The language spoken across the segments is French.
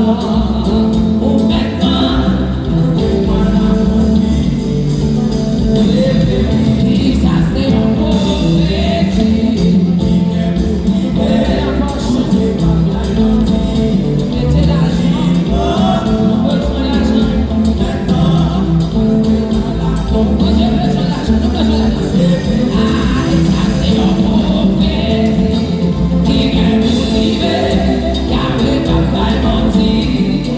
Qui est motivé, car le papa est menti.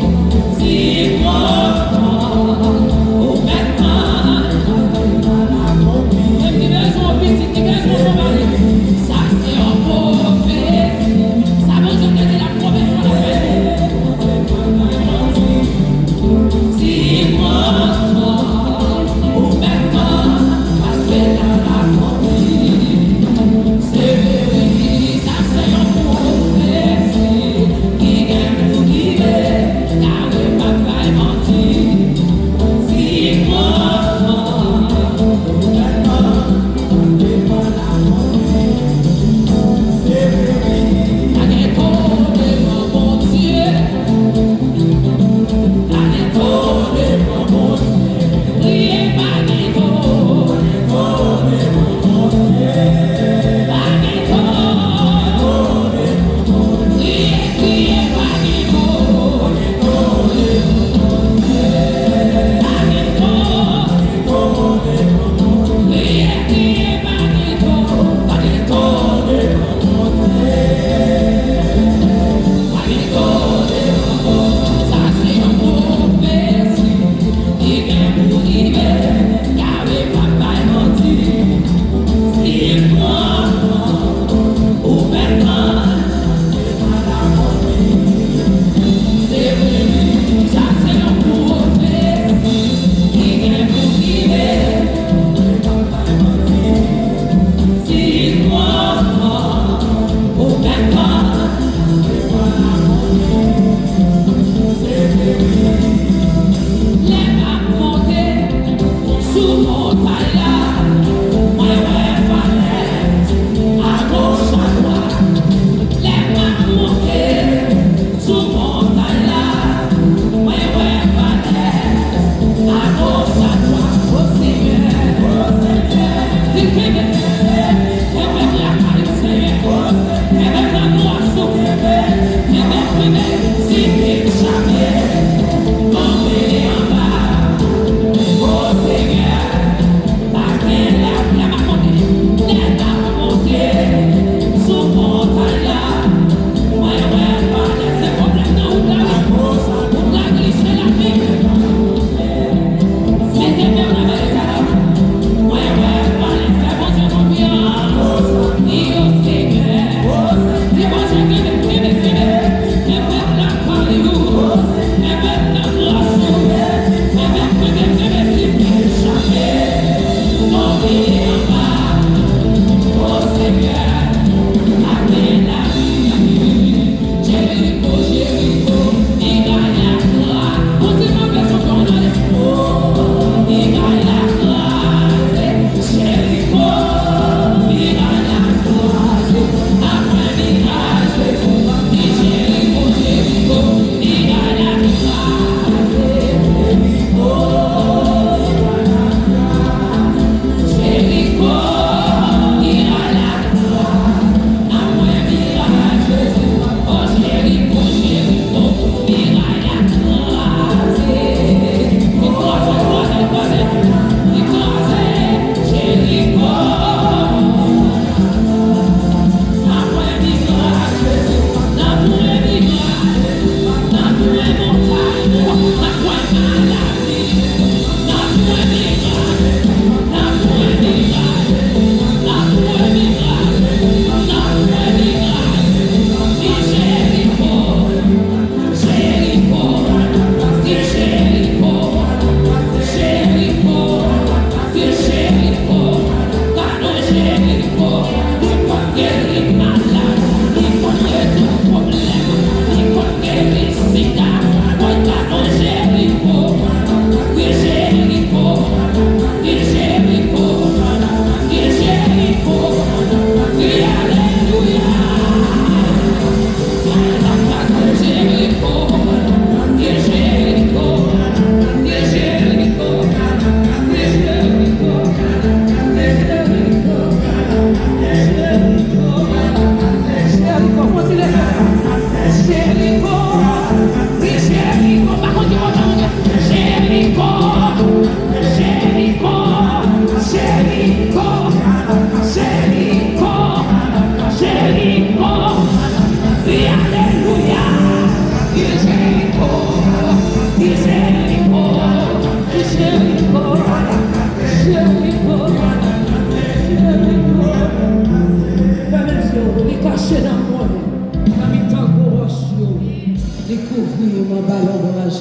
découvrir mon ballon d'orage.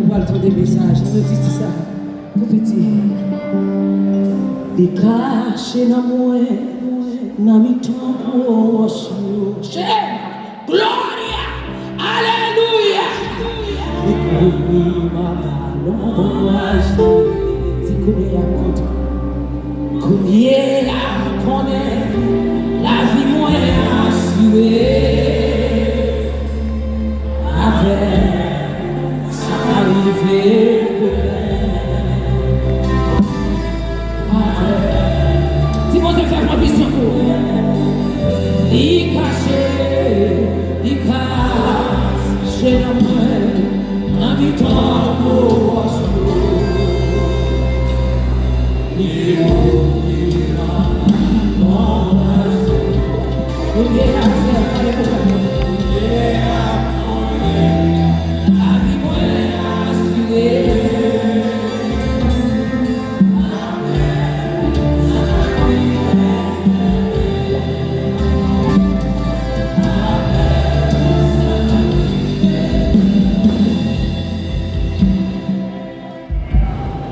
On va le trouver des messages. On me dit ça. Tout petit. Des cachés dans moi, dans mes temps proches. Gloria! Alléluia! Découvrir mon ballon d'orage. Si combien à compte. Combien à connaître la vie moins assurée. Avec ça arrivé. Si vous avez fait provision pour il caché dans moi, dans mes temps pour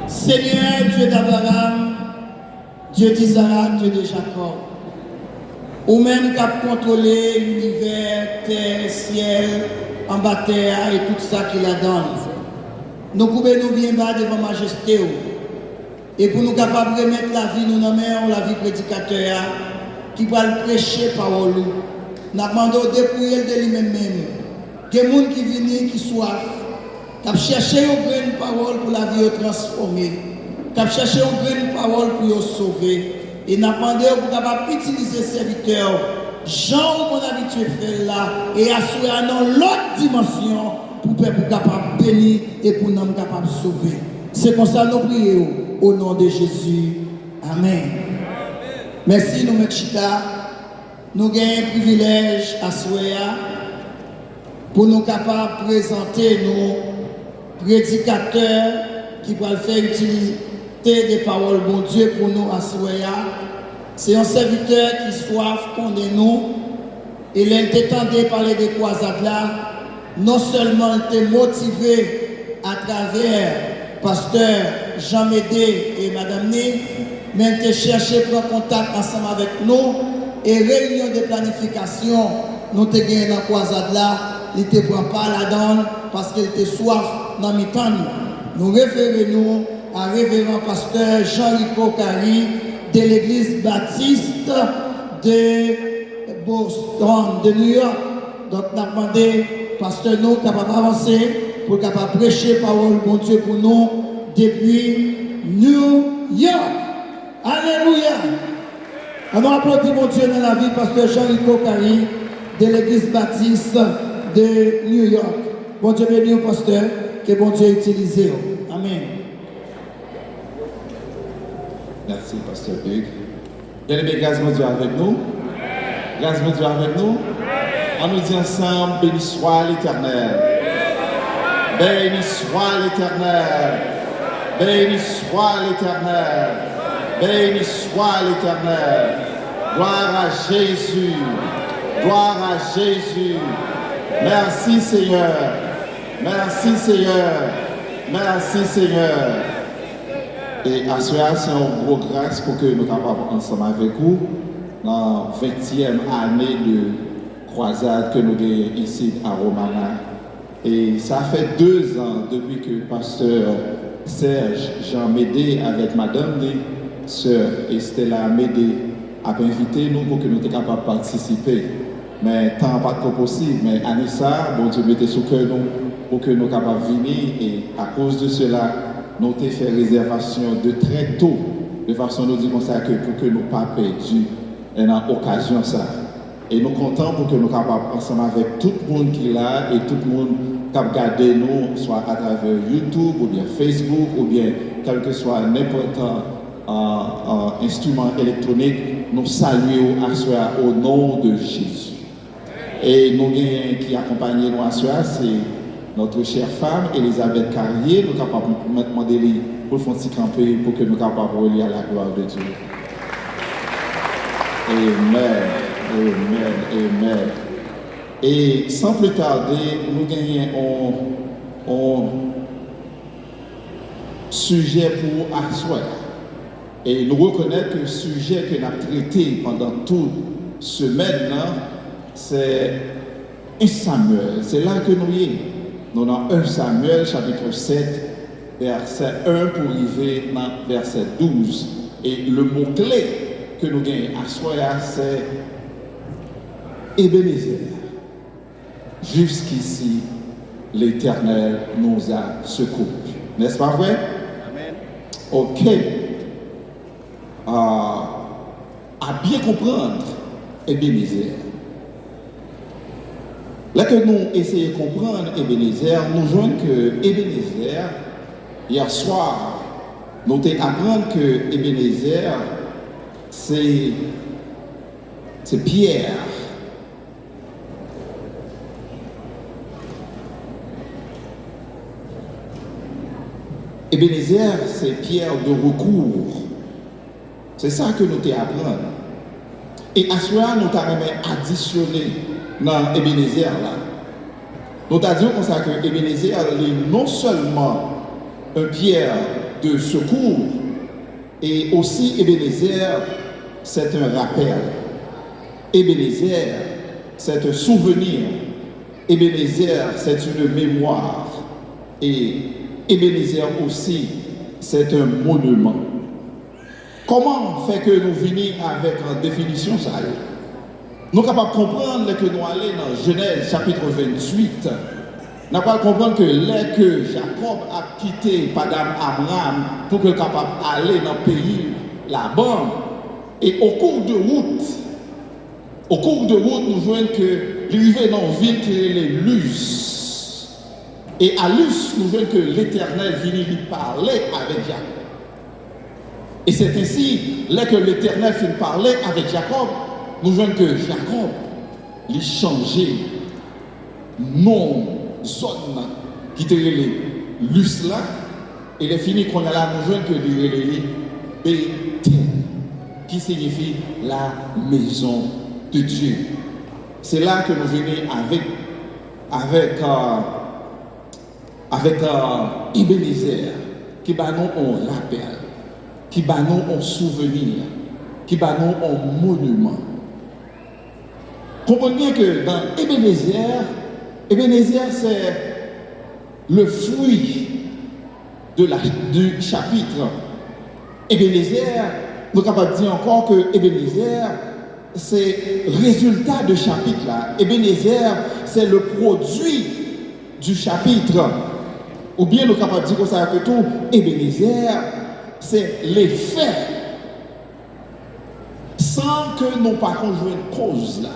Seigneur, Dieu d'Abraham, Dieu d'Isaac, Dieu de Jacob, ou même qui a contrôlé l'univers, terre, ciel, en bas terre et tout ça qu'il a donné. Nous pouvons nous bien bas devant majesté. Et pour nous capables de remettre la vie, nous nommons la vie prédicateur qui va le prêcher parole. Nous demandons de dépouiller de lui-même. Il y a des gens qui viennent, qui soif, qui cherchent une parole pour la vie transformée, qui cherchent une parole pour sauver. Et nous demandons pour capable utiliser ces serviteurs, Jean qu'on a habitué faire là, et assurer dans l'autre dimension pour capable bénir et pour nous capable sauver. C'est comme ça que nous prions au nom de Jésus. Amen. Merci, nous, Mekchita. Nous avons un privilège à Soya pour nous capables de présenter nos prédicateurs qui vont faire utiliser des paroles bon Dieu pour nous à Soya. C'est un serviteur qui soif connaît nous. Il est détendu par les croisades là. Non seulement il était motivé à travers pasteur Jean Médé et Madame Né, mais il a cherché prendre contact ensemble avec nous et réunion de planification, nous avons gagné dans la croisade là, il ne prend pas la donne parce qu'il était soif dans le temps. Nous référons à révérend pasteur Jean-Rico Kari de l'église baptiste de Boston, de New York. Donc nous avons demandé pasteur nous capable d'avancer pour capable prêcher parole bon Dieu pour nous depuis New York. Alléluia. On applaudit mon Dieu dans la vie, pasteur Jean-Rico Kari de l'église baptiste de New York. Bon Dieu béni au pasteur, que bon Dieu utilise. Amen. Merci, pasteur Hugues. Bien-aimé, grâce à Dieu avec nous. Grâce à Dieu avec nous. On nous dit ensemble, béni soit l'Éternel. Béni soit l'Éternel. Béni soit l'Éternel. Béni soit l'Éternel. Gloire à Jésus. Gloire à Jésus. Merci Seigneur. Merci Seigneur. Merci Seigneur. Et à ce moment, c'est une grosse grâce pour que nous soyons ensemble avec vous dans la 20e année de croisade que nous avons ici à Romana. Et ça fait 2 ans depuis que pasteur Serge Jean Médé avec Madame Né, sœur Estella Médé, a invité nous pour que nous soyons capables de participer. Mais tant pas que possible, mais année ça, bon Dieu mettez sous cœur nous pour que nous soyons capables de venir et à cause de cela, nous avons fait réservation de très tôt, de façon nous dire comme ça que pour que nous ne pas perdus dans l'occasion ça. Et nous comptons pour que nous soyons capables ensemble avec tout le monde qui est là et tout le monde qui a regardé nous, soit à travers YouTube ou bien Facebook ou bien quel que soit n'importe instrument électronique, nous saluons à soi au nom de Jésus. Et nous qui accompagnent nous à soi, c'est notre chère femme, Elisabeth Carrier, nous sommes capables de demander pour le fond de camper pour que nous soyons capables de relier à la gloire de Dieu. Amen, amen, amen. Et sans plus tarder, nous gagnons un sujet pour asseoir. Et nous reconnaissons que le sujet que nous avons traité pendant toute semaine, c'est 1 Samuel. C'est là que nous y sommes. Nous avons 1 Samuel, chapitre 7, verset 1 pour arriver dans verset 12. Et le mot-clé que nous gagnons à soi, c'est Ebenezer. Jusqu'ici, l'Éternel nous a secourus. N'est-ce pas vrai? Amen. Ok. À bien comprendre Ebenezer. Là que nous essayons de comprendre Ebenezer, nous voyons que Ebenezer, hier soir, nous apprenons que Ebenezer, c'est Pierre. Ebenezer, c'est Pierre de recours. C'est ça que nous apprenons. Et à ce moment, nous avons additionné dans Ebenezer là. Nous avons dit comme ça que Ebenezer est non seulement un pierre de secours, et aussi Ebenezer, c'est un rappel. Ebenezer, c'est un souvenir. Ebenezer, c'est une mémoire. Et Ebenezer aussi, c'est un monument. Comment fait que nous venons avec une définition ça? Nous sommes capables de comprendre que nous allons dans Genèse chapitre 28. Nous sommes capables de comprendre que dès que Jacob a quitté Padam Abraham pour qu'il soit capable d'aller dans le pays là-bas, et au cours de route, nous voyons que l'arrivée dans une ville qui est Luz. Et à Luz, nous voyons que l'Éternel vient lui parler avec Jacob. Et c'est ainsi, là que l'Éternel finit de parler avec Jacob, nous voyons que Jacob, il a changé non zone qui était Luz là, et il est fini qu'on a là, nous voyons que il est Bethel, qui signifie la maison de Dieu. C'est là que nous venons avec Ebenezer, qui va nous un rappel, qui va nous un souvenir, qui va nous un monument. Comprenez bien que dans Ebenezer, c'est le fruit du chapitre. Ebenezer, nous sommes capables de dire encore que Ebenezer, c'est le résultat du chapitre là. Ebenezer, c'est le produit du chapitre. Ou bien nous sommes capables de dire comme ça que tout Ebenezer, c'est l'effet. Sans que nous pas jouer une cause là.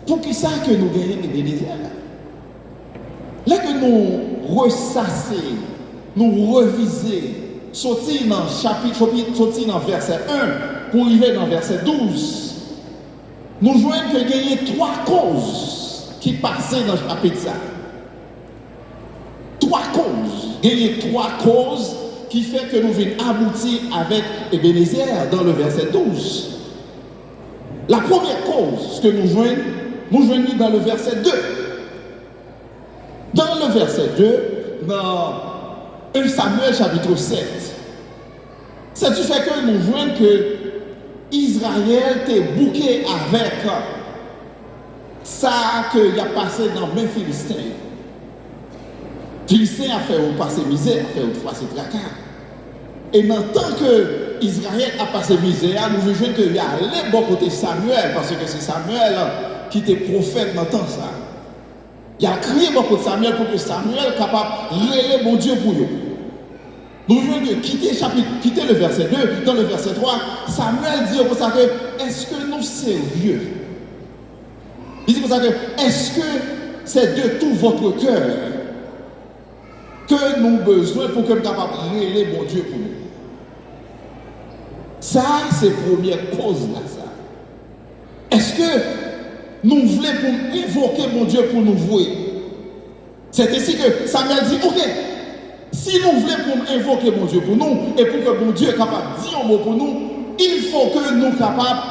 Pour qui ça que nous gagnons Ebenezer là? Là que nous ressasser, nous reviser, sortir dans le chapitre, sortir dans verset 1 pour arriver dans verset 12, nous voyons que il y a 3 causes qui passaient dans le chapitre ça. 3 causes. Il y a 3 causes qui font que nous venons aboutir avec Ebenezer dans le verset 12. La première cause que nous voyons dans le verset 2. Dans le verset 2, dans 1 Samuel chapitre 7, c'est du fait que nous voyons que Israël était bouqué avec ça qu'il a passé dans les Philistins. Philistins a fait passer misère, a fait passer tracas. Et maintenant que Israël a passé misère, nous voyons qu'il y a allé bon côté Samuel, parce que c'est Samuel qui était prophète dans le temps ça. Il a crié beaucoup de Samuel pour que Samuel soit capable de révéler mon Dieu pour eux. Nous venons de quitter le verset 2. Dans le verset 3, Samuel dit comme ça que est-ce que nous sérieux? Il dit comme ça que est-ce que c'est de tout votre cœur que nous avons besoin pour que nous soyons capables de révéler mon Dieu pour nous? Ça, c'est la première cause là. Ça. Est-ce que nous voulons pour invoquer mon Dieu pour nous vouer? C'est ainsi que Samuel dit, ok, si nous voulons pour invoquer mon Dieu pour nous, et pour que mon Dieu est capable de dire un mot pour nous, il faut que nous soyons capables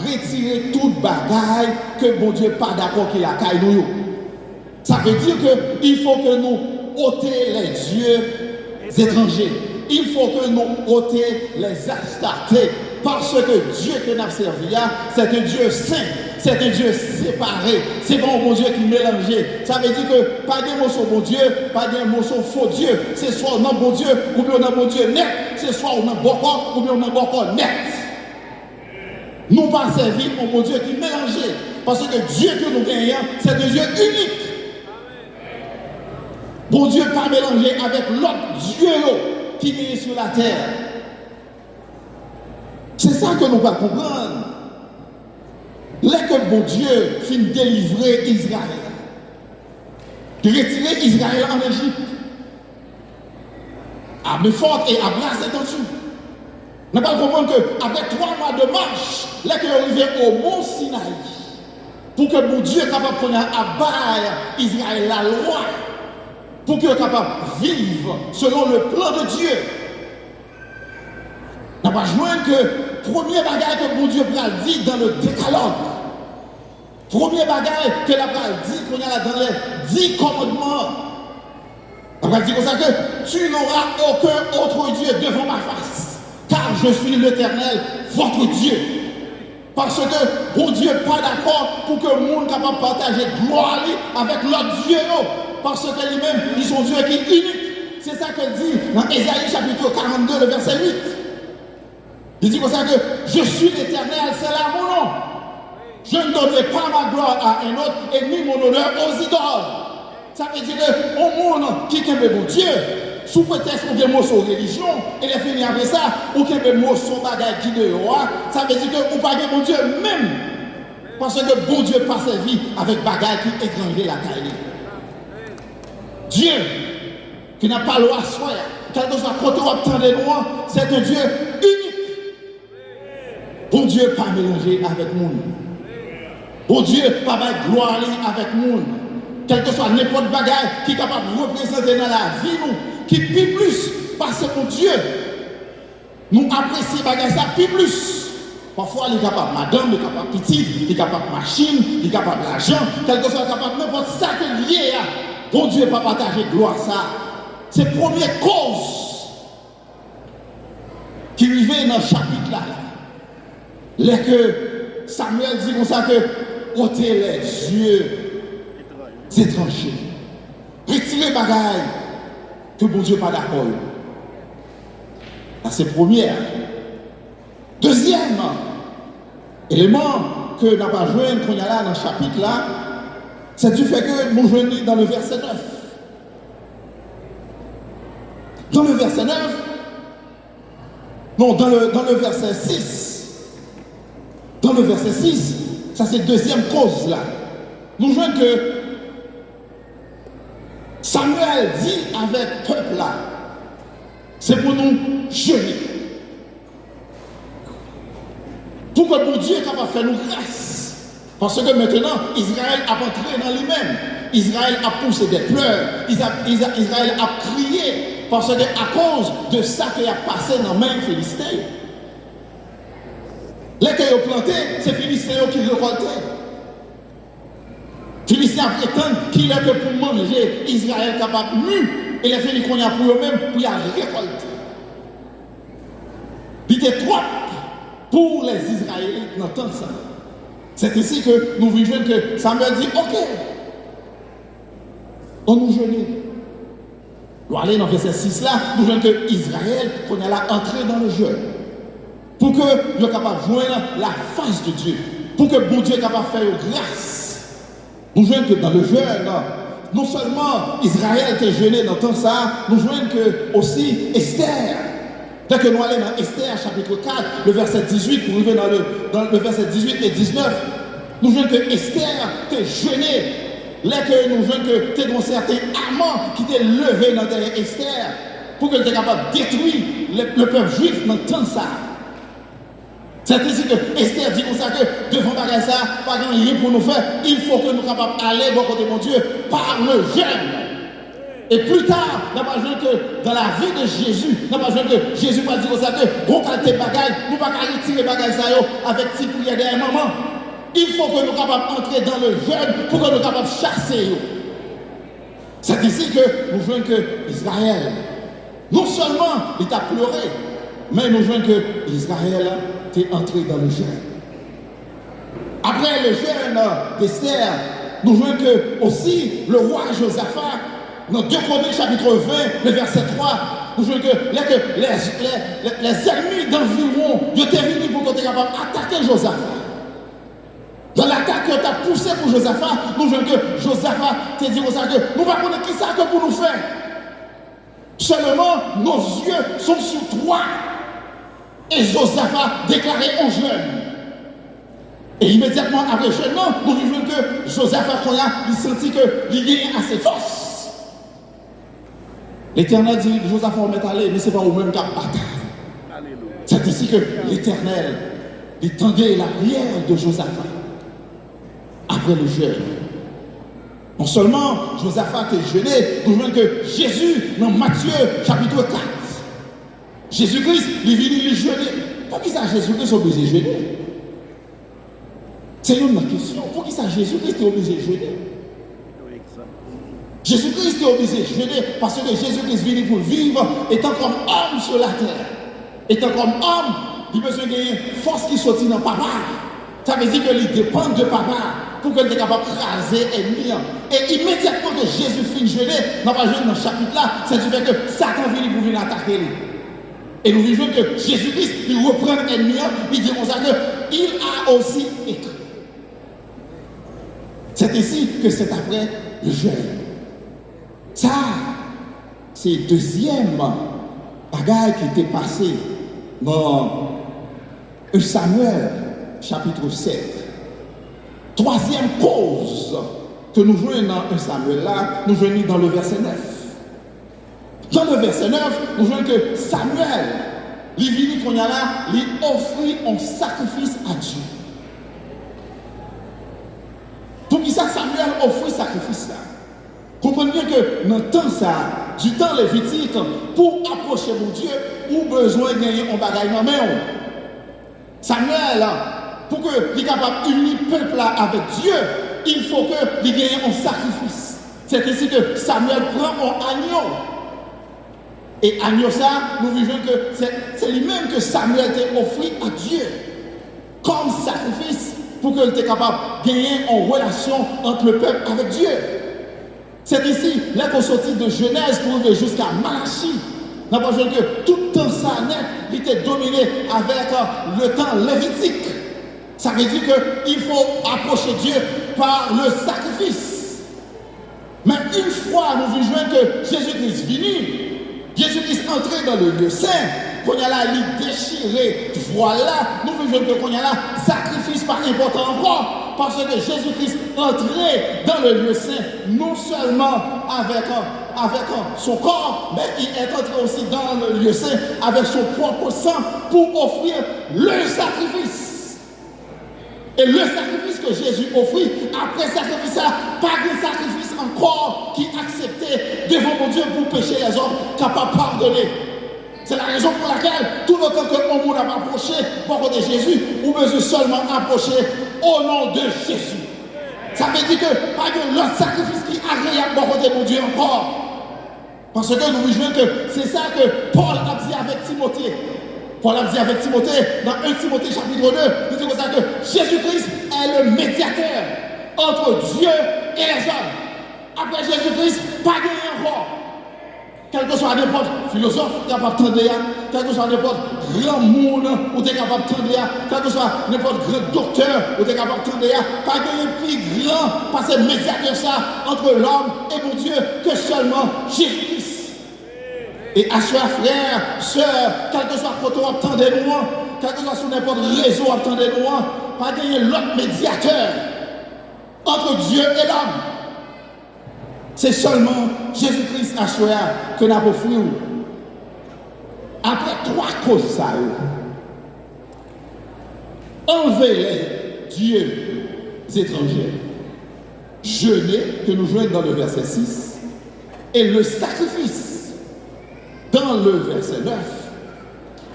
retirer toute bagaille que bon Dieu pas d'accord qu'il a caille nous. Ça veut dire qu'il faut que nous ôtions les dieux étrangers. Il faut que nous ôtions les astartés. Parce que Dieu que nous avons servi, c'est un Dieu saint, c'est un Dieu séparé. C'est pas un bon Dieu qui mélange. Ça veut dire que pas de mots sur bon Dieu, pas de mots sur faux Dieu. C'est soit on a bon Dieu ou bien on a bon Dieu net. C'est soit on a bon corps ou bien on a bon corps net. Nous pas servir un bon Dieu qui mélange. Parce que Dieu que nous gagnons, c'est un Dieu unique. Bon Dieu pas mélangé avec l'autre Dieu qui est sur la terre. C'est ça que nous pas comprendre. Là que bon Dieu finit délivrer Israël, de retirer Israël en Égypte, à Méphort et à bras étendus. Nous pas comprendre qu'après 3 mois de marche, là que nous arrivons au mont Sinaï, pour que bon Dieu soit capable de prendre à bas Israël la loi, pour qu'il soit capable de vivre selon le plan de Dieu. Nous pas joindre que premier bagage que bon Dieu a dit dans le décalogue, premier bagage que la a dit qu'on a dans les 10 commandements, on va dire comme ça que tu n'auras aucun autre Dieu devant ma face, car je suis l'Éternel, votre Dieu. Parce que bon Dieu n'est pas d'accord pour que le monde soit capable de partager gloire avec l'autre Dieu, parce que lui-même, ils sont Dieu qui est unique. C'est ça que dit dans Ésaïe chapitre 42, le verset 8. Il dit comme ça que je suis l'Éternel, c'est là mon nom. Je ne donnerai pas ma gloire à un autre et ni mon honneur aux idoles. Ça veut dire qu'au monde qui aime mon Dieu, sous prétexte qu'on a des mots sur religion, et les finit après ça, ou qu'il y a des mots sur bagaille qui de roi, ça veut dire qu'on ne pas bon Dieu même. Parce que bon Dieu pas servi avec bagaille qui égrangeait la caille. Dieu, qui n'a pas loi soi, quel que soit côté ou attendez loin, c'est un Dieu unique. Bon Dieu pas mélangé avec monde. Bon Dieu pas mettre gloire avec monde. Quel que soit n'importe bagaille qui est capable de représenter dans la vie nous, qui plie plus, parce que mon Dieu, nous apprécions bagaille ça plie plus. Parfois il est capable madame, il est capable petite, il est capable machine, il est capable l'argent, quel que soit capable n'importe ça que lié à. Bon Dieu pas partager gloire ça. C'est la première cause qui arrivait dans le chapitre là. Là que Samuel dit comme ça que ôtez les yeux étrangers. Retirez bagaille que bon Dieu pas d'accord. C'est première. Deuxième élément que nous n'avons pas joué qu'on y a là dans le chapitre là, c'est du fait que nous jouons dans le verset 9. Dans le verset 9, non, dans le verset 6. Dans le verset 6, ça c'est deuxième cause là. Nous jouons que Samuel dit avec le peuple là, c'est pour nous jeûner. Pour que mon Dieu est capable de faire nous grâce. Parce que maintenant, Israël a entré dans lui-même. Israël a poussé des pleurs. Israël a crié. Parce que à cause de ça qui a passé dans les mains Philistins. Les qui ont planté, c'est Philistins qui récoltaient. Philistins prétendent qu'il est que pour manger, Israël capable de mu. Et les Philistins qu'on a pour eux-mêmes, pour y récolter. Il était trop pour les Israélites dans tout ça. C'est ici que nous vivons que Samuel dit, ok, on nous jeûne. Nous allons dans le verset 6 là, nous voyons que Israël, qu'on est là, entré dans le jeûne. Pour que nous soyons capables de joindre la face de Dieu. Pour que bon Dieu soit capable de faire grâce. Nous voyons que dans le jeûne, non seulement Israël était jeûné dans tout ça, nous voyons que aussi Esther. Dès que nous allons dans Esther, chapitre 4, le verset 18, pour arriver dans le verset 18 et 19, nous voyons que Esther était jeûnée. Là que nous voyons que tu es un certain amant qui t'est levé dans derrière Esther pour que tu sois capable de détruire le peuple juif dans tout ça. C'est ici que Esther dit comme ça que devant bagage ça, pas rien pour nous faire, il faut que nous soyons capables d'aller bon côté mon Dieu par le jeûne. Et plus tard, nous avons besoin que dans la vie de Jésus, nous avons besoin que Jésus va dire ça que bon qualité bagaille, nous ne pouvons pas retirer bagaille ça avec petit prière derrière maman. Il faut que nous soyons capables d'entrer dans le jeûne pour que nous soyons capables de chasser. C'est ici que nous voulons que Israël, non seulement il a pleuré, mais nous voulons que Israël est entré dans le jeûne. Après le jeûne d'Esther, nous voulons que aussi le roi Josaphat, dans 2 Chroniques chapitre 20, le verset 3, nous voulons que les ennemis d'environ étaient venus pour qu'on soit capable d'attaquer Josaphat. Dans l'attaque que tu as poussé pour Josaphat, nous voulons que Josaphat te dise que nous ne savons pas qui ça que pour nous faire. Seulement, nos yeux sont sur toi. Et Josaphat déclarait au jeûne. Et immédiatement après le jeûne, nous voulons que Josaphat, il sentit qu'il y a assez force. L'Éternel dit, Josaphat, on va aller, mais ce n'est pas au même cas de bataille. C'est ici que l'Éternel étendait la prière de Josaphat. Après le jeûne. Non seulement Josaphat est jeûné, nous voulons que Jésus, dans Matthieu chapitre 4, Jésus-Christ, il vient lui jeûner. Pour qui ça Jésus-Christ est obligé de jeûner? C'est une question. Pour qui ça Jésus-Christ est obligé de jeûner? Jésus-Christ est obligé de jeûner parce que Jésus-Christ vient pour vivre étant comme homme sur la terre. Étant comme homme, il a besoin de force qui sortit dans papa. Ça veut dire qu'il dépend de papa pour qu'il soit capable de craser l'ennemi. Et immédiatement que Jésus finit de jeûner, dans le chapitre là, c'est du fait que Satan vient pour venir attaquer lui. Et nous vivons que Jésus-Christ, il reprend l'ennemi, il dit comme ça qu'il a aussi écrit. C'est ici que c'est après le jeûne. Ça, c'est le deuxième bagaille qui était passé dans 1 Samuel, chapitre 7. Troisième cause que nous voyons dans 1 Samuel là, nous venons dans le verset 9. Dans le verset 9, nous voyons que Samuel, il vient qu'on a là, il offrit un sacrifice à Dieu. Pour qui ça Samuel offrit sacrifice là? Comprenez bien que dans le temps ça, du temps lévitique, pour approcher mon Dieu, ou besoin de gagner un bagage dans main. Samuel, pour qu'il soit capable d'unir le peuple avec Dieu, il faut qu'il gagne un sacrifice. C'est ici que Samuel prend un agneau. Et agneau ça, nous vivons que c'est lui-même que Samuel t'a offert à Dieu comme sacrifice pour qu'il soit capable de gagner une relation entre le peuple avec Dieu. C'est ici, là qu'on sortit de Genèse pour arriver jusqu'à Malachie. Nous avons besoin que tout le temps ça net, il était dominé avec le temps lévitique. Ça veut dire qu'il faut approcher Dieu par le sacrifice. Mais une fois nous vivons que Jésus-Christ venu, Jésus-Christ entré dans le lieu saint, qu'on y a là, il déchiré, voilà, nous vivons que qu'on y a là, sacrifice pas important encore. Parce que Jésus-Christ entrait dans le lieu saint, non seulement avec son corps, mais il est entré aussi dans le lieu saint avec son propre sang pour offrir le sacrifice. Et le sacrifice que Jésus offrit, après le sacrifice, pas de sacrifice encore qui acceptait devant mon Dieu pour pécher les hommes, capable de pardonner. C'est la raison pour laquelle, tout le temps que le monde a approché pour de Jésus, on peut seulement approcher au nom de Jésus. Ça veut dire que pas de l'autre sacrifice qui est agréable pour de mon Dieu encore. Parce que nous voyons que c'est ça que Paul a dit avec Timothée. Paul a dit avec Timothée, dans 1 Timothée chapitre 2, il dit comme ça que Jésus-Christ est le médiateur entre Dieu et les hommes. Après Jésus-Christ, pas de encore. Quel que soit n'importe philosophe, capable de tendre, quel que soit n'importe grand monde, ou t'es capable de tendre, quel que soit n'importe grand docteur, ou t'es capable de tendre, pas de plus grand, parce que médiateur ça entre l'homme et mon Dieu que seulement Jésus-Christ. Et à soi, frère, soeur, quel que soit côté, attendez-nous, quel que soit sur n'importe réseau, attendez-nous, pas gagner l'autre médiateur entre Dieu et l'homme. C'est seulement Jésus-Christ à soi que nous avons offert. Après 3 causes, ça, enlevez les dieux étrangers, jeûner, que nous jouons dans le verset 6, Et le sacrifice, dans le verset 9,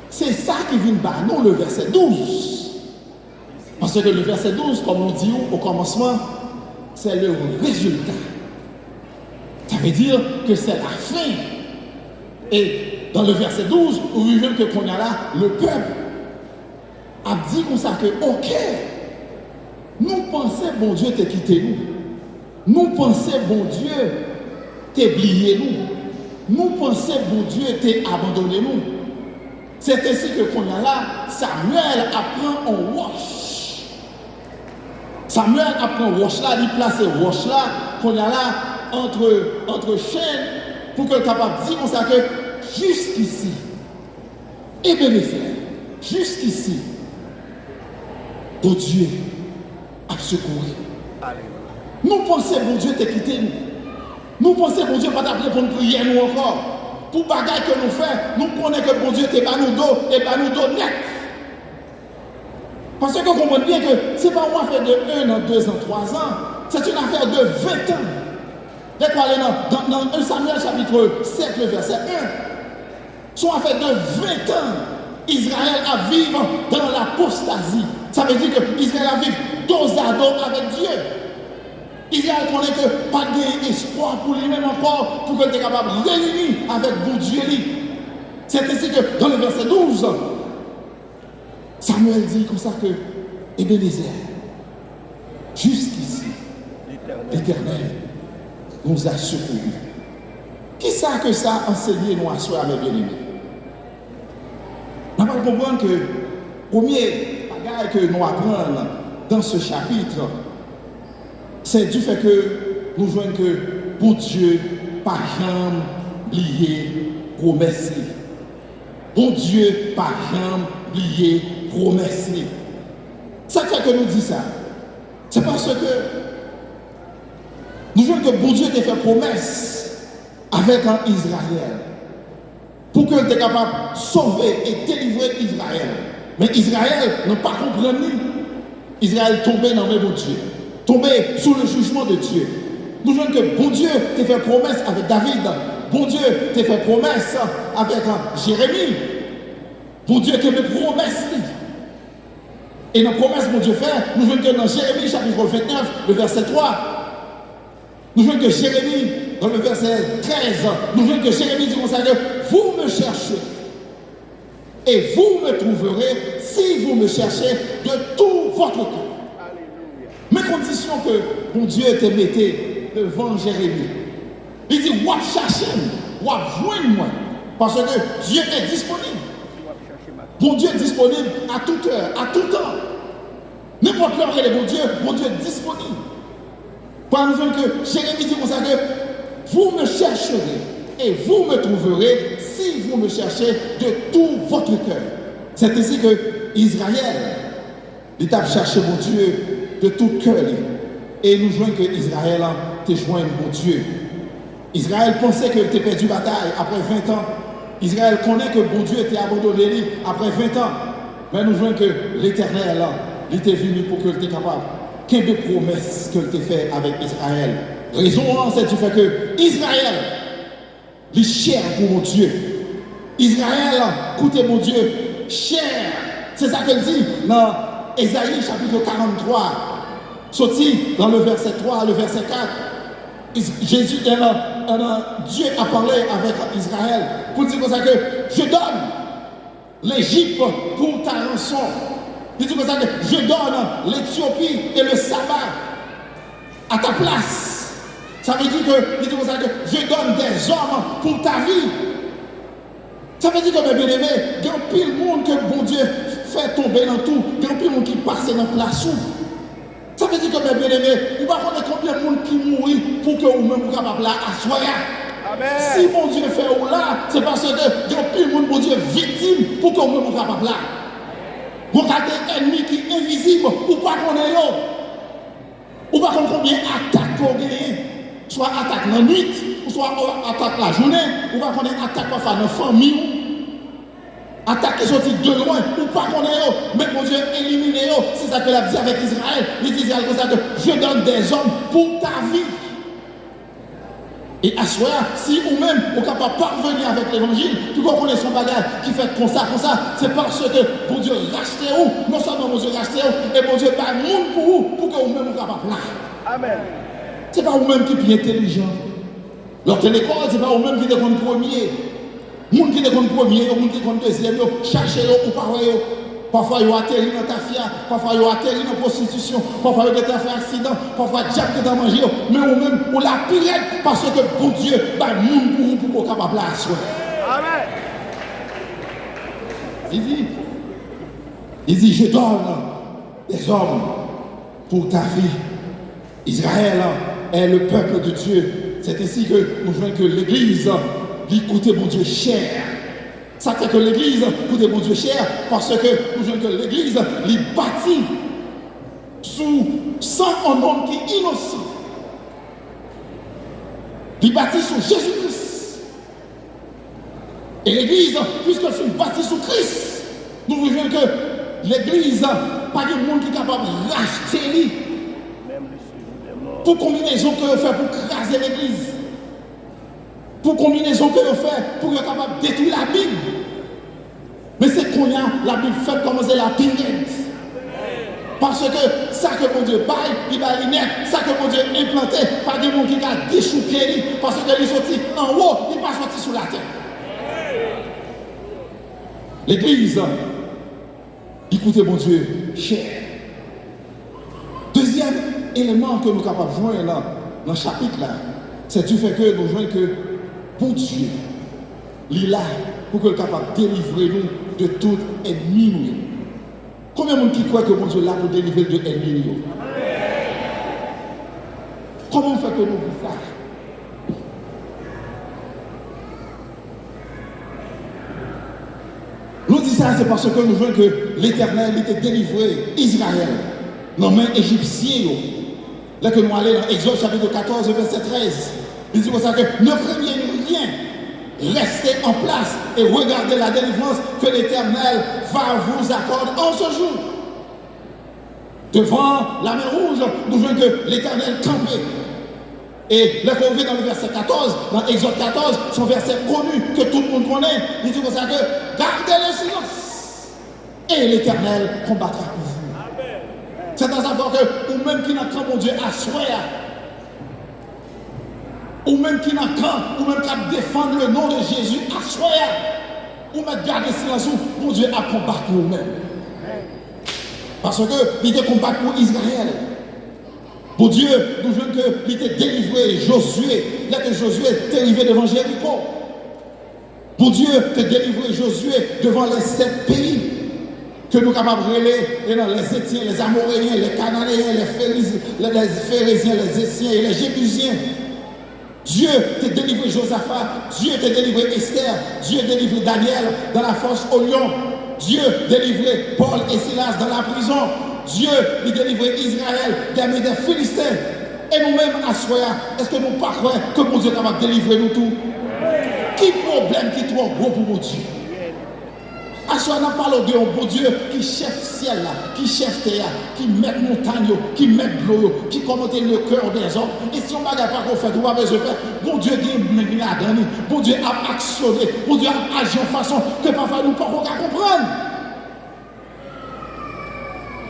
c'est ça qui vient par nous, le verset 12. Parce que le verset 12, comme on dit au commencement, c'est le résultat. Ça veut dire que c'est la fin. Et dans le verset 12, vous vivez que qu'on a là, le peuple a dit comme ça que, ok, nous pensons bon Dieu t'a quitté nous. Nous pensons bon Dieu t'a oublié nous. Nous pensons bon Dieu t'a abandonné nous. C'est ainsi que qu'on a là, Samuel apprend en wash. Samuel apprend wash là, il place wash là, qu'on a là entre chaînes pour que capable de dire comme ça que jusqu'ici, et bien les frères, jusqu'ici, bon Dieu a secouru. Nous pensons bon Dieu t'a quitté nous. Nous pensons bon Dieu pas t'appeler pour nous prier nous encore. Pour bagaille que nous faisons, nous connaissons que bon Dieu t'es pas nous dos et pas nous dos net. Parce que vous comprenez bien que ce n'est pas une affaire de 1 an, 2 ans, 3 ans, c'est une affaire de 20 ans. Dans 1 Samuel chapitre 7, le verset 1, c'est une affaire de 20 ans. Israël a vécu dans l'apostasie. Ça veut dire que Israël a vécu dos à dos avec Dieu. Israël connaît que pas d'espoir pour lui-même encore, pour qu'il soit capable de réunir avec bon Dieu. C'est ainsi que dans le verset 12, Samuel dit comme ça que Ebenezer, jusqu'ici, l'Éternel nous a secourus. Qui ça que ça a enseigné nous à soi, mes bien-aimés? Nous allons comprendre que le premier bagage que nous apprenons dans ce chapitre, c'est du fait que nous voyons que pour Dieu, pas jamais oublier promesse. Pour Dieu, pas jamais oublier promesse. Ça fait que nous dit ça. C'est parce que nous voyons que bon Dieu t'a fait promesse avec un Israël pour qu'il soit capable de sauver et délivrer Israël. Mais Israël n'a pas compris. Israël tombé dans le bon Dieu. Tombé sous le jugement de Dieu. Nous voyons que bon Dieu t'a fait promesse avec David. Bon Dieu t'a fait promesse avec Jérémie. Bon Dieu t'a fait promesse. Et dans la promesse bon Dieu fait, nous voyons que dans Jérémie chapitre 29, le verset 3, nous voyons que Jérémie, dans le verset 13, nous voyons que Jérémie dit comme ça, vous me cherchez et vous me trouverez si vous me cherchez de tout votre cœur. Mais condition que mon Dieu te mettait devant Jérémie. Il dit, wap chercher, wap joindre moi. Parce que Dieu est disponible. Mon Dieu est disponible à toute heure, à tout temps. N'importe l'heure, mon Dieu est disponible. Par exemple, que Jérémie dit comme ça que vous me chercherez et vous me trouverez si vous me cherchez de tout votre cœur. C'est ainsi que Israël, il a cherché mon Dieu de tout cœur. Et nous voyons que Israël a joint mon Dieu. Israël pensait qu'il était perdu bataille après 20 ans. Israël connaît que bon Dieu était abandonné après 20 ans. Mais nous voyons que l'Éternel, il était venu pour qu'il était capable. Quelle de promesses qu'il était fait avec Israël. Raison, c'est du fait que Israël, il est cher pour mon Dieu. Israël, écoutez mon Dieu, cher. C'est ça qu'il dit dans Ésaïe chapitre 43, sorti dans le verset 3, le verset 4. Jésus, Dieu a parlé avec Israël pour dire comme ça que je donne l'Égypte pour ta rançon. Il dit comme ça que je donne l'Éthiopie et le sabbat à ta place. Ça veut dire que, il dit comme ça que je donne des hommes pour ta vie. Ça veut dire que mes bien-aimés, il y a pile monde que bon Dieu fait tomber dans tout, il y a pile monde qui passe dans la place. Ça veut dire que mes bien-aimés, vous ne savez pas combien de monde qui mourit pour que vous-même vous capable là à soyer. Si mon Dieu fait ou là, c'est parce que il y a pile monde bon Dieu victime pour que vous-même vous capable là. Vous avez des ennemis qui sont invisibles, ou pas qu'on est là. Ou pas qu'on combien d'attaques qu'on gagne. Soit attaque la nuit, ou soit attaque la journée, ou pas qu'on est attaque parfois dans la famille. Attaque qui sortit de loin, ou pas qu'on est là. Mais mon Dieu élimine là. C'est ça que l'a dit avec Israël. Il dit Israël comme ça que je donne des hommes pour ta vie. Et à soi, si vous-même, vous êtes capable de parvenir avec l'évangile, tout le monde connaît son bagage qui fait comme ça, c'est parce que bon Dieu racheté vous, non seulement bon Dieu racheté vous, et bon Dieu pas monde pour vous, pour que vous-même vous capable là. Amen. Ce n'est pas vous-même qui êtes intelligent. L'autre l'école, ce n'est pas vous-même qui êtes premier. Moun qui est premier, moun qui est deuxième, cherchez ou parfois parfois ils atterri dans ta fia, parfois ils atterri dans la prostitution, parfois ils ont fait accident, parfois diable qui t'a mangé, mais ou même on la pire parce que bon Dieu, bah moun pour qu'on capable à soi. Amen. Il dit je donne des hommes pour ta vie. Israël est le peuple de Dieu. C'est ainsi que nous voyons que l'Église l'écoutez mon Dieu cher. Ça fait que l'église coûte mon Dieu cher parce que nous voyons que l'église est bâtie sous sang un homme qui est innocent. Il est bâti sous Jésus-Christ. Et l'église, puisque c'est bâti sous Christ, nous voyons que l'église, pas de monde qui est capable de racheter lui. Pour combinaison que vous faites pour craser l'église. Pour combinaison que vous faites pour être capable de détruire la Bible. Mais c'est qu'on a la Bible fait commencer la pinette. Parce que ça que mon Dieu baille, il va y net. Ça que mon Dieu implanté, pas de monde qui a déchouqué, parce qu'il est sorti en haut, il n'est pas sorti sous la terre. L'église, écoutez mon Dieu, cher. Deuxième élément que nous sommes capables de voir dans le chapitre là, c'est du fait que nous voyons que bon Dieu, il est là pour qu'il soit capable de délivrer nous de tout ennemi. Combien de monde qui croit que bon Dieu est là pour délivrer de l'ennemi? Comment on fait que nous faisons ça? Nous disons ça, c'est parce que nous voyons que l'Éternel était délivré Israël dans les mains égyptiennes. Là que nous allons dans Exode chapitre 14, verset 13. Il dit comme ça que ne craignez rien, restez en place et regardez la délivrance que l'Éternel va vous accorder en ce jour. Devant la mer rouge, nous voyons que l'Éternel campait. Et là qu'on vient dans le verset 14, dans Exode 14, son verset connu que tout le monde connaît, il dit comme ça que gardez le silence et l'Éternel combattra pour vous. C'est dans un sens que, ou même qui n'a qu'un mon Dieu à soi, ou même qui n'a qu'un, ou même qui défendre le nom de Jésus à soi, ou même garder silence, mon Dieu a combattu pour nous-mêmes. Parce qu'il était combattu pour Israël. Pour Dieu, nous voulons qu'il était délivré Josué. Là que Josué était délivré devant Jéricho. Pour Dieu, te délivrer Josué devant les 7 pays que nous sommes capables de relayer, les Étiens, les Amoréens, les Cananéens, les Phérésiens, les Essiens et les Jébusiens. Dieu t'a délivré Josaphat, Dieu t'a délivré Esther, Dieu t'a délivré Daniel dans la fosse au lion, Dieu t'a délivré Paul et Silas dans la prison, Dieu t'a délivré Israël des mains des Philistins. Et nous-mêmes à soi, est-ce que nous ne croyons pas que mon Dieu est capable de délivrer nous tous? Qui problème qui est trop gros pour mon Dieu? À soi, nous parlons de un bon Dieu qui chef ciel là, qui chef terre, qui met montagne, qui met l'eau, qui commente le cœur des hommes. Et si on ne regarde pas qu'on fait, on va besoin de faire, bon Dieu a donné, bon Dieu a actionné, bon Dieu a agi en façon que parfois nous ne pouvons pas comprendre.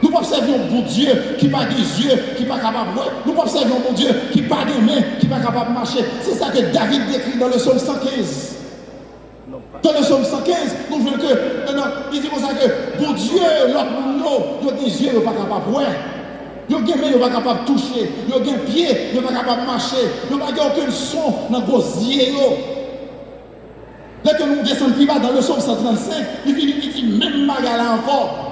Nous ne observons un bon Dieu qui n'a pas des yeux, qui n'est pas capable de voir. Nous ne observons un bon Dieu qui n'a pas de mains, qui n'est pas capable de marcher. C'est ça que David décrit dans le psaume 115. Dans le psaume 115, nous voyons que, il dit comme ça que, bon Dieu, l'autre monde, il a des yeux, il n'est pas capable de voir. Il a des mains, il n'est pas capable de toucher. Il a des pieds, il n'est pas capable de marcher. Il n'a pas aucun son dans vos yeux. Là que nous descendons plus bas dans le psaume 135, il dit même Magala encore.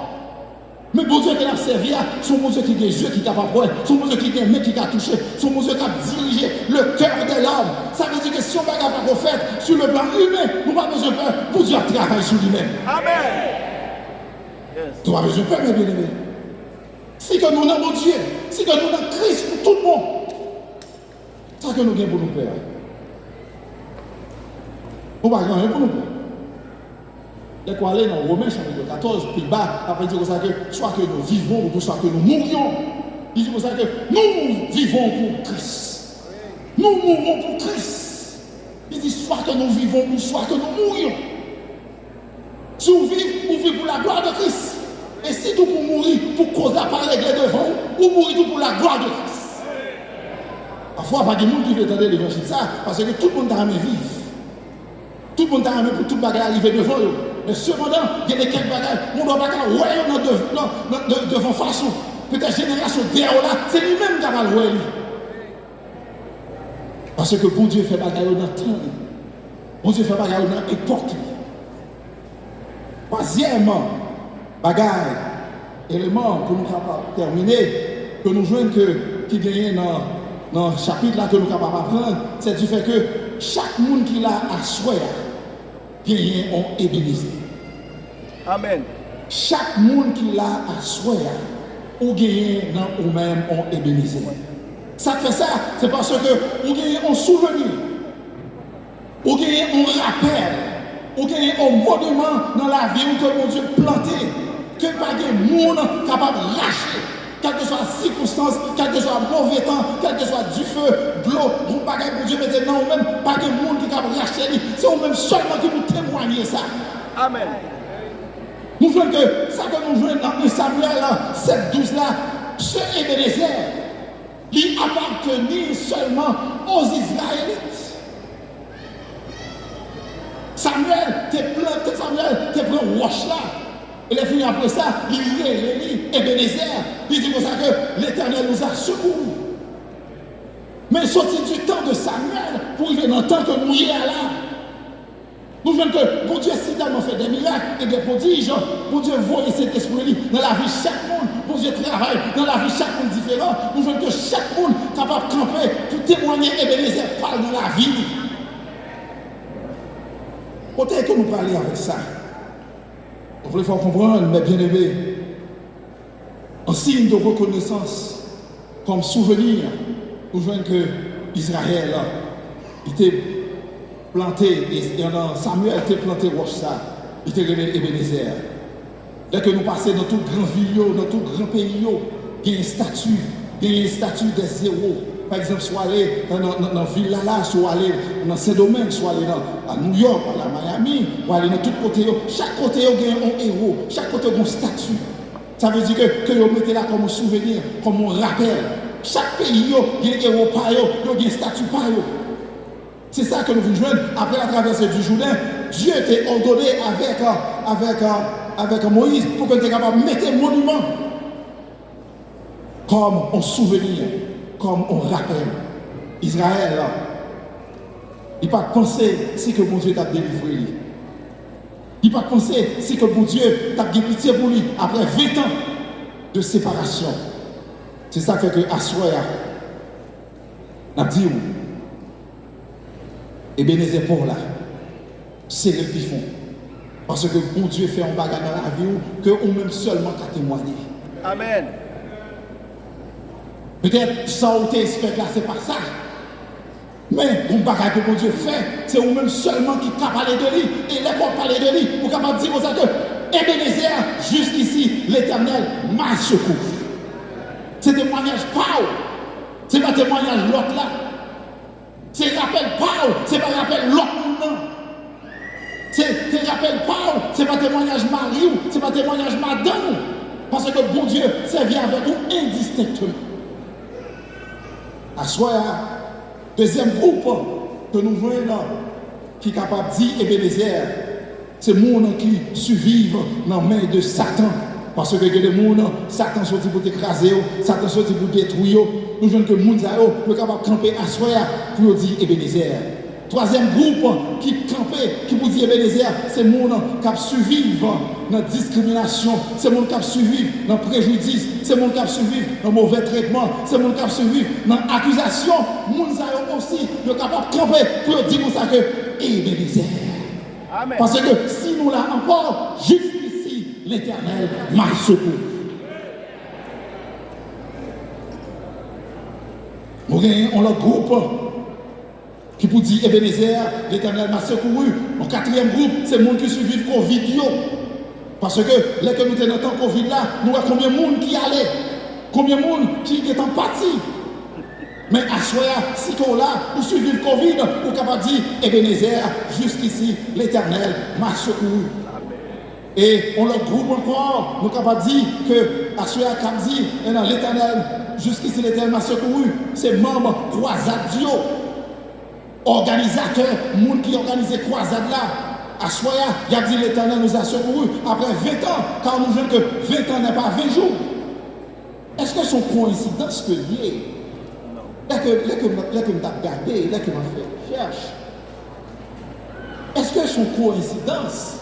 Mais bon Dieu qui a servi, son bon Dieu qui a des yeux qui t'a pas voir, son bon Dieu qui a des mains qui t'a touché, son bon Dieu qui a dirigé le cœur de l'homme. Ça veut dire que si on ne va pas faire sur le plan humain, nous n'avons pas besoin de peur, pour Dieu travaille sur lui-même. Amen. Tu n'as pas besoin de peur, mes bien-aimés. Si que nous avons Dieu, si que nous avons Christ pour tout le monde, c'est ça que nous avons pour nous faire. Nous n'avons pas rien pour nous faire. Dès qu'on allait dans Romains chapitre 14, puis bas, après il dit ça que soit que nous vivons ou soit que nous mourions. Il dit ça que nous vivons pour Christ. Nous mourons pour Christ. nous vivons ou soit que nous mourions. Si vous vivez pour la gloire de Christ. Et si tout pour mourir, pour cause à pas régler devant, ou mourir tout pour la gloire de Christ. Parfois, pas de monde qui veut entendre l'évangile ça, parce que tout le monde a aimé vivre. Tout le monde a aimé pour tout le bagage arriver devant eux. Mais cependant, il y a des quelques bagages, on doit pas ouais devant façon. Peut-être génération derrière là, c'est lui-même qui a mal ouais. Parce que bon Dieu fait bagage dans le temps. Bon Dieu fait bagage dans l'époque. Troisièmement, bagage, élément pour nous capables de terminer, que nous jouons qui gagne dans le chapitre là que nous sommes capables d'apprendre, c'est du fait que chaque monde qui l'a à souhait gagne en ébénisé. Amen. Chaque monde qui l'a à souhait ou gagne dans ou même en ébénisé. Ça fait ça, c'est parce que vous gagnez un souvenir, vous gagnez un rappel, vous gagnez un monument dans la vie où que mon Dieu planté, que pas de monde capable de racher, quelle que soit la circonstance, quel que soit le mauvais temps, quel que soit du feu, de l'eau, vous pas de mon Dieu mettez non, ou même pas de monde qui est capable de racher, c'est vous-même seulement qui vous témoignez ça. Amen. Nous voulons que ça que nous voulons dans 1 Samuel 7:12 là, ce Ebenezer, il appartenait seulement aux Israélites. Samuel te prend roche là. Et les fini après ça, il est Ebenezer. Il dit comme ça que l'Éternel nous a secourus. Mais sorti du temps de Samuel pour arriver dans le temps que nous y est là. Nous voulons que bon Dieu si tellement fait des miracles et des prodiges, bon Dieu voit cet esprit dans la vie de chaque monde, bon Dieu travaille dans la vie de chaque monde différent. Nous voulons que chaque monde capable de camper pour témoigner Ebenezer parle dans la vie. Peut-être que nous parlons avec ça. Vous voulez faire comprendre, mes bien-aimés, en signe de reconnaissance, comme souvenir, nous voulons que Israël était planté, et Samuel était planté roche ça, il était rené Ebenezer. Dès que nous passons dans tout grand ville, dans tout grand pays, il y a une statue des zéros. Par exemple, soit aller dans la ville là, soit aller dans Saint-Domingue, soit aller à New York, à Miami, ou aller dans tout côté. Chaque côté, il y a un héros, chaque côté, il y a une statue. Ça veut dire que vous mettez là comme un souvenir, comme un rappel. Chaque pays, il y a un héros par eux, il y a une statue par eux. C'est ça que nous voulons joindre. Après la traversée du Jourdain, Dieu t'a ordonné avec Moïse pour que tu sois capable de mettre un monument comme un souvenir, comme un rappel. Israël, il n'a pas pensé si que bon Dieu t'a délivré. Il n'a pas pensé si que bon Dieu t'a pitié pour lui après 20 ans de séparation. C'est ça qui fait que Assoya n'a dit Ebenezer pour là, c'est le qu'ils font. Parce que bon Dieu fait un bagage dans la vie que ou même seulement qu'à témoigner. Amen. Peut-être ça ou t'es espéré là, c'est pas ça. Mais un bagage que bon Dieu fait, c'est ou même seulement qui peut parler de lui. Et les qu'on parler de lui, pour capable dire ça que Ebenezer, jusqu'ici, l'Éternel m'a secouru. C'est témoignage pas. C'est pas témoignage l'autre là. C'est rappel Paul, c'est pas rappel l'autre non. C'est rappel Paul, c'est pas témoignage Marie, c'est pas témoignage Madame. Parce que bon Dieu servit avec nous indistinctement. À soi, deuxième groupe que nous voyons là, qui est capable de dire Ebenezer, c'est les gens qui survivent dans la main de Satan. Parce que les gens, Satan sorti pour t'écraser, Satan sorti pour détruire. Nous voulons que les gens soient capables de camper à soi pour dire Ebenezer. Troisième groupe qui campait, qui vous dit Ebenezer, c'est les gens qui survivent dans la discrimination, c'est les gens qui survivent dans le préjudice, c'est les gens qui survivent dans le mauvais traitement, c'est les gens qui survivent dans l'accusation. Les gens aussi sont capables de camper pour dire ça que Ebenezer. Amen. Parce que si nous l'avons encore, jusqu'ici, l'Éternel m'a secouru. Nous avons le groupe qui peut dire Ebenezer, l'Éternel m'a secouru. Le quatrième groupe, c'est les gens qui survivent Covid. Parce que là que nous sommes dans le temps Covid là, nous avons combien de monde qui allait, combien de monde qui est en partie. Mais à soi, si qu'on là, ou suivi le Covid, ou capable de dire, Ebenezer, jusqu'ici, l'Éternel m'a secouru. Et on le groupe encore, nous capable de dire que à soi, comme dit, l'Éternel, jusqu'ici, l'Éternel m'a secouru. C'est membre croisade Dio, organisateur, monde qui organisait croisade là. À soi, il a dit l'Éternel nous a secouru après 20 ans, car nous voulons que 20 ans n'est pas 20 jours. Est-ce que c'est une coïncidence que lié? Là que je m'ai regardé, là que je m'ai fait cherche. Est-ce que c'est une coïncidence?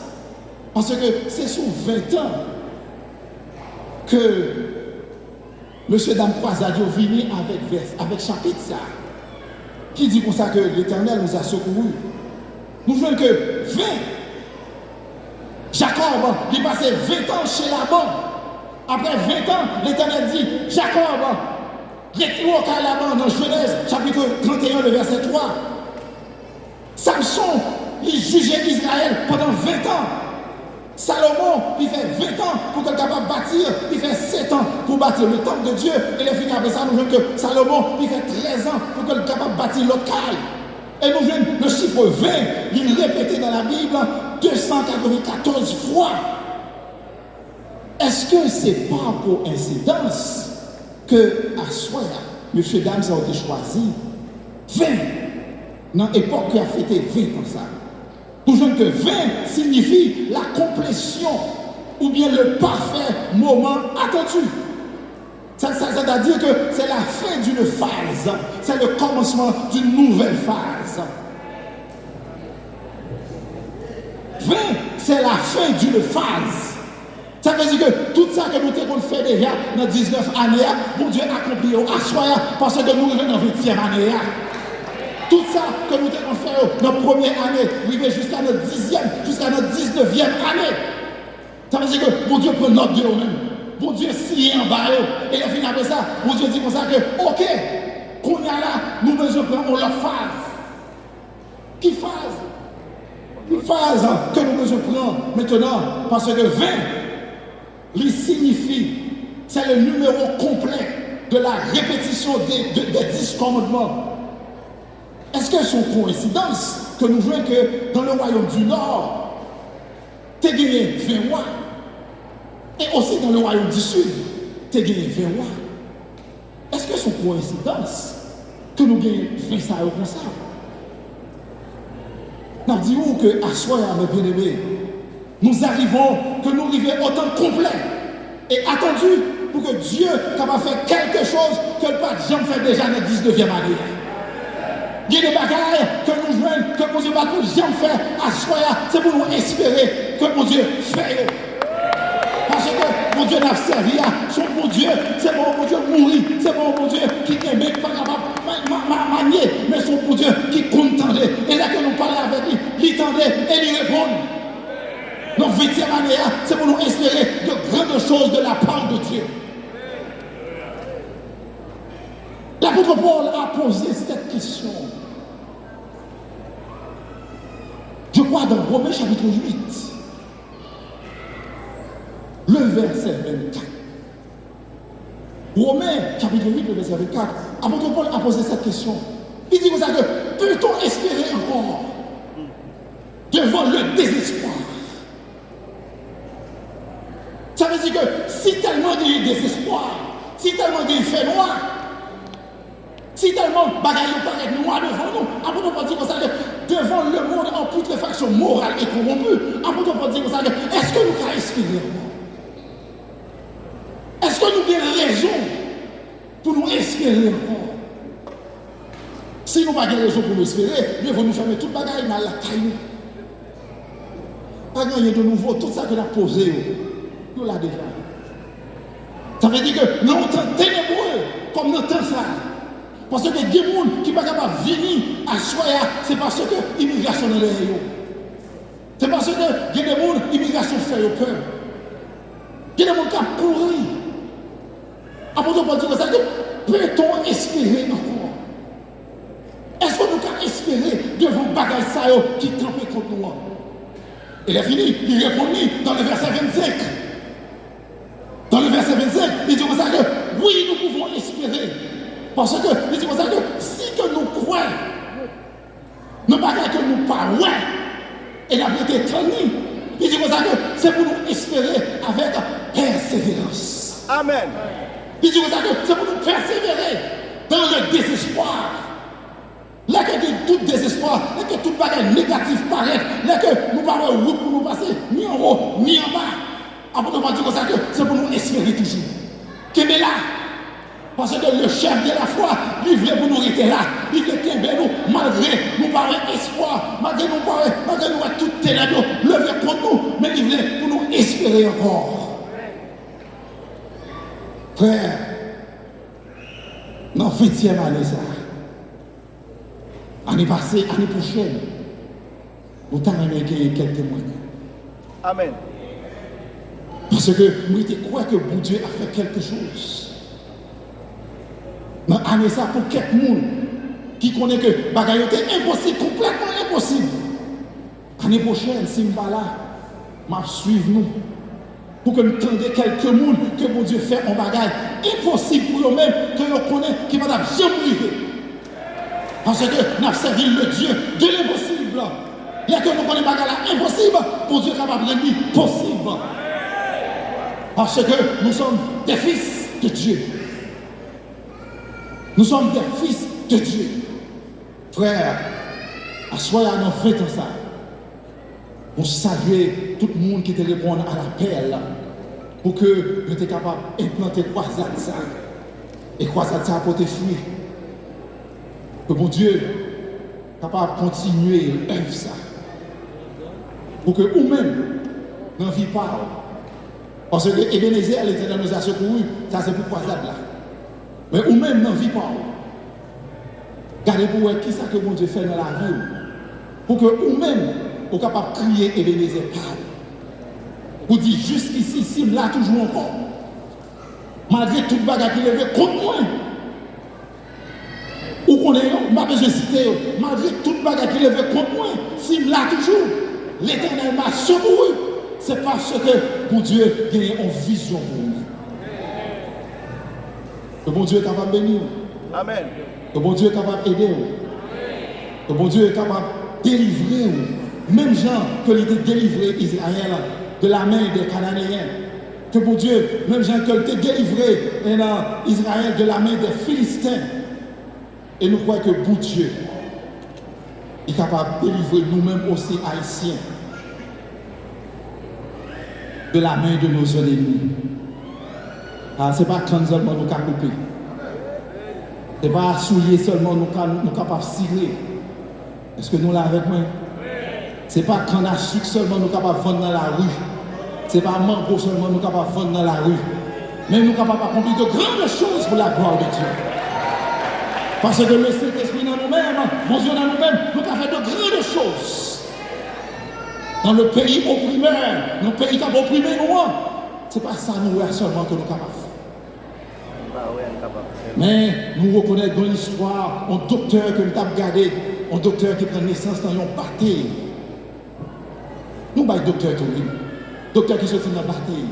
Parce que c'est sous 20 ans que M. Dame Croisade est venu avec chapitre ça, qui dit comme ça que l'Éternel nous a secourus. Nous voulons que 20. Jacob, il est passé 20 ans chez Laban. Après 20 ans, l'Éternel dit, Jacob, retire au Laban dans Genèse, chapitre 31, le verset 3. Samson, il jugeait Israël pendant 20 ans. Salomon, il fait 20 ans pour qu'il soit capable de bâtir, il fait 7 ans pour bâtir le temple de Dieu. Et les filles après ça, nous voulons que Salomon, il fait 13 ans pour qu'il soit capable de bâtir l'autre caille. Et nous voulons le chiffre 20, il est répété dans la Bible 294 fois. Est-ce que ce n'est pas pour incidence que à soi, M. Dame, ça a été choisi 20 dans l'époque qui a fêté 20 comme ça? Toujours que 20 signifie la complétion ou bien le parfait moment attendu. Ça veut dire que c'est la fin d'une phase, c'est le commencement d'une nouvelle phase. 20, c'est la fin d'une phase. Ça veut dire que tout ça que nous avons fait déjà dans 19 années, bon Dieu a accompli à soi parce que nous vivons dans la 20e année. Tout ça que nous avons fait dans la première année, arriver jusqu'à notre 10e, jusqu'à notre 19e année. Ça veut dire que bon Dieu prend note de nous-mêmes. Bon Dieu signe en bas. Et la fin après ça, bon Dieu dit comme ça que, ok, qu'on y a là, nous besoin prendre leur phase. Qui phase? Qui phase que nous besoin prendre maintenant? Parce que 20, il signifie, c'est le numéro complet de la répétition des 10 commandements. Est-ce que c'est une coïncidence que nous voyons que dans le royaume du Nord, tu as gagné 20 rois, et aussi dans le royaume du Sud, tu as gagné 20 rois? Est-ce que c'est une coïncidence que nous gagnons 20 ça comme ça? Nous disons que à soi, mes bien-aimés, nous arrivons, que nous arrivons au temps complet et attendu pour que Dieu capable de faire quelque chose que le pas jamais fait déjà dans la 19e année. Il y a des bagailles que nous jouons, que mon Dieu va jamais faire à soi, c'est pour nous espérer que mon Dieu fait. Parce que mon Dieu n'a servi à son bon Dieu, c'est mon Dieu mourir, c'est mon Dieu qui n'est pas capable de manier, mais son bon Dieu qui contendait. Et là que nous parlons avec lui, il tendait et il répond. Notre 20e année, c'est pour nous espérer de grandes choses de la part de Dieu. L'apôtre Paul a posé cette question. Je crois dans Romains chapitre 8, le verset 24. Romains chapitre 8, le verset 24. L'apôtre Paul a posé cette question. Il dit comme ça que peut-on espérer encore devant le désespoir? Ça veut dire que si tellement il y a désespoir, si tellement il fait noir, si tellement bagaille paraît noir devant nous, après on peut dire comme ça que devant le monde en putréfaction morale et corrompue, après on peut dire comme ça que est-ce que nous pouvons espérer? Est-ce que nous avons raison pour nous espérer encore? Si nous n'avons pas raison pour nous espérer, il faut nous fermer toute bagaille dans la caillou. Pas rien de nouveau, tout ça que nous avons posé, nous l'avons déjà. Ça veut dire que nous sommes ténébreux comme nous sommes ça. Parce que des gens qui ne sont pas capables de venir à soi, c'est parce que l'immigration est là. C'est parce que il y a des gens qui l'immigration fait peur. Il y a des gens qui ont couru. Après, on peut dire ça, peut-on espérer encore? Est-ce que nous pouvons espérer devant bagaille ça qui campent contre nous? Il est fini, il répondit dans le verset 25. Dans le verset 25, il dit comme ça que oui, nous pouvons espérer Parce que, il dit comme ça que si que nous croyons, nous ne pas que nous pas et nous avons été tenus, il dit comme ça que c'est pour nous espérer avec persévérance. Amen. Il dit comme ça que c'est pour nous persévérer dans le désespoir. Là que tout désespoir, là que tout bagage négatif paraît, là que nous ne pouvons pas route pour nous passer, ni en haut, ni en bas. Après, nous dire comme ça que c'est pour nous espérer toujours. Qu'est-ce là? Parce que le chef de la foi, il veut pour nous rester là. Il veut qu'il nous, malgré nous parler espoir, malgré nous avoir tout ténèbres, lever contre nous, mais il veut pour nous espérer encore. Frère, dans la 20e année, ça, année passée, année prochaine, nous avons gagné quelques témoignages. Amen. Parce que nous croyons que bon Dieu a fait quelque chose. Dans l'année ça, pour quelqu'un qui connaît que les bagages étaient impossibles, complètement impossible. L'année prochaine, si je ne suis pas là, je vais suivre nous. Pour que nous tendions quelques monde que mon Dieu fait en bagage impossible pour eux-mêmes, que nous connaissons, qui ne va jamais arriver. Parce que nous avons servi le Dieu de l'impossible. Là que nous connaissons bagage impossible, pour Dieu est capable de rendre possible. Parce que nous sommes des fils de Dieu. Nous sommes des fils de Dieu. Frère, à soi, à nos 20 ans, ça, on salue tout le monde qui te répond à l'appel pour que nous soyons capables d'implanter croisade ça. Et croisade ça pour tes fruits. Que mon Dieu est capable de continuer l'œuvre ça. Pour que nous-mêmes, n'en vivons pas. Parce que Ebenezer, l'Éternel nous a secouru, ça c'est pour croisade là. Mais nous-mêmes, n'en vivons pas. Regardez pour voir qui ça que mon Dieu fait dans la vie. Pour que nous-mêmes, nous soyons capables de crier Ebenezer parle. Pour dire jusqu'ici, si là toujours encore. Malgré tout le bagage qui est levé contre moi. Ou qu'on est, je besoin de citer, malgré tout le bagage qui est levé contre moi, si là toujours, l'Éternel m'a secouru. C'est parce que mon Dieu a une vision pour nous. Que mon Dieu est capable de bénir. Amen. Que mon Dieu est capable d'aider. Que mon Dieu est capable de délivrer. Même gens que il était délivré Israël de la main des Cananéens. Que mon Dieu, même gens que il était délivré Israël de la main des Philistins. Et nous croyons que bon Dieu est capable de délivrer nous-mêmes aussi haïtiens de la main de nos ennemis. Ce n'est pas quand seulement nous avons coupé. Ce n'est pas soulier seulement nous sommes capables de cirer. Est-ce que nous l'avons avec moi? Ce n'est pas quand à sucre seulement nous sommes capables de vendre dans la rue. Ce n'est pas mango seulement nous sommes capables de vendre dans la rue. Mais nous sommes capables d'accomplir de grandes choses pour la gloire de Dieu. Parce que le Saint-Esprit dans nous-mêmes, mon Dieu dans nous-mêmes, nous avons fait de grandes choses. Dans le pays opprimé, dans le pays qui a opprimé nous, ce n'est pas ça nous seulement que nous sommes capables de faire. Mais nous reconnaissons dans l'histoire un docteur que nous avons gardé, un docteur qui prend naissance dans une bataille. Nous avons un docteur qui est docteur qui sortit dans la bataille.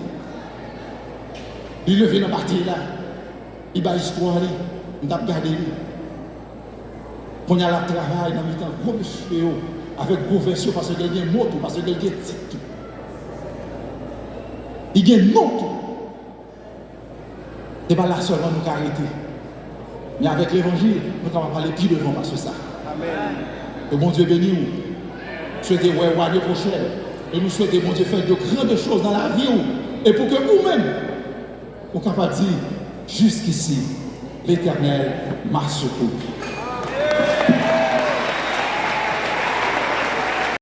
Il levé dans la bataille là. Il a l'histoire, nous avons gardé. Quand il y a le travail, dans le temps, gros monsieur, avec gros version, parce qu'il y a une moto, parce qu'il y a un titre. Il y a une moto. Ce n'est pas là seulement nous arrêter. Mais avec l'évangile, nous allons parler plus devant parce que ça. Amen. Que bon Dieu bénisse nous. Souhaitez l'année prochaine. Et nous souhaitons, bon Dieu, faire de grandes choses dans la vie. Et pour que nous-mêmes, nous soyons capables de dire, jusqu'ici, l'Éternel m'a secouru.